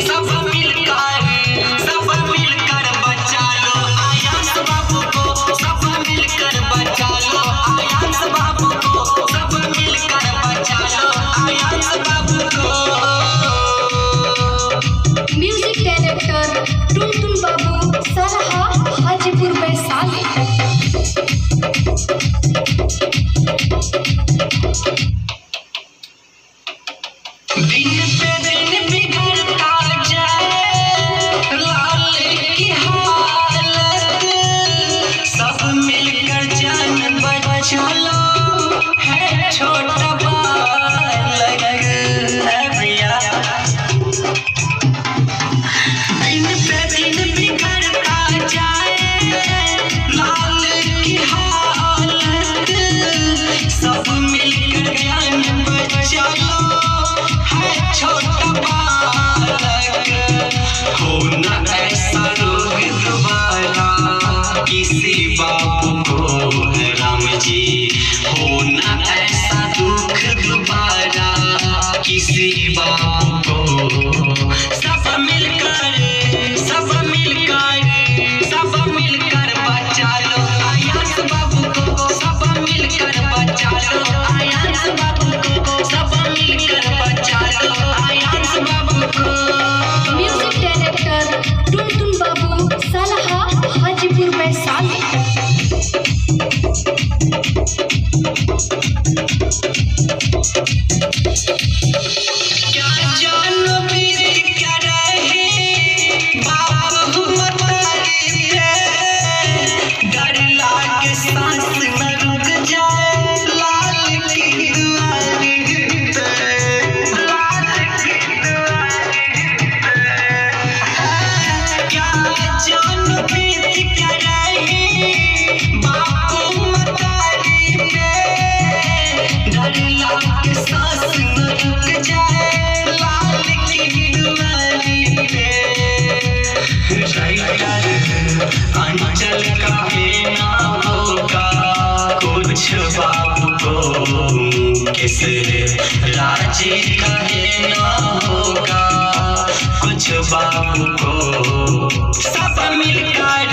सब मिलकर बचा लो आयांश बाबू को, सब मिलकर बचा लो आयांश बाबू को, सब मिलकर बचा लो आयांश बाबू को। म्यूजिक डायरेक्टर टुनटुन बाबू सराहा हाजीपुर वैशाली। दिन पे दिन बिगड़ता जाए लाल की हालत, सब मिलकर जान बचा लो है छोटा बालक है भैया। दिन पे दिन बिगड़ता जाए लाल की हालत, सब मिलकर जान बचा लो छोटा बालक। हो न ऐसा रोग दोबारा किसी बाबू को राम जी, हो न ऐसा दुख दोबारा किसी बाबू को। सब मिलकर बचा लो आयांश बाबू को, सब मिलकर बचा लो आयांश बाबू को, सब मिलकर बचा लो आयांश बाबू को। म्यूजिक डायरेक्टर टुनटुन बाबू सराहा हाजीपुर वैशाली। क्या जानो बीत क्या रहे बाबू मतारी पे, डर लागे सांस न रुक जाए लाल की दुआरी पे, लाल की दुआरी पे। क्या जानो बीत क्या रहे बाबू मतारी पे, डर लागे सांस न रुक जाए लाल की दुआरी पे। राइटर अंचल का है ना होगा कुछ बाबू को, किस राजी का है ना होगा कुछ बाबू को। सब मिलकर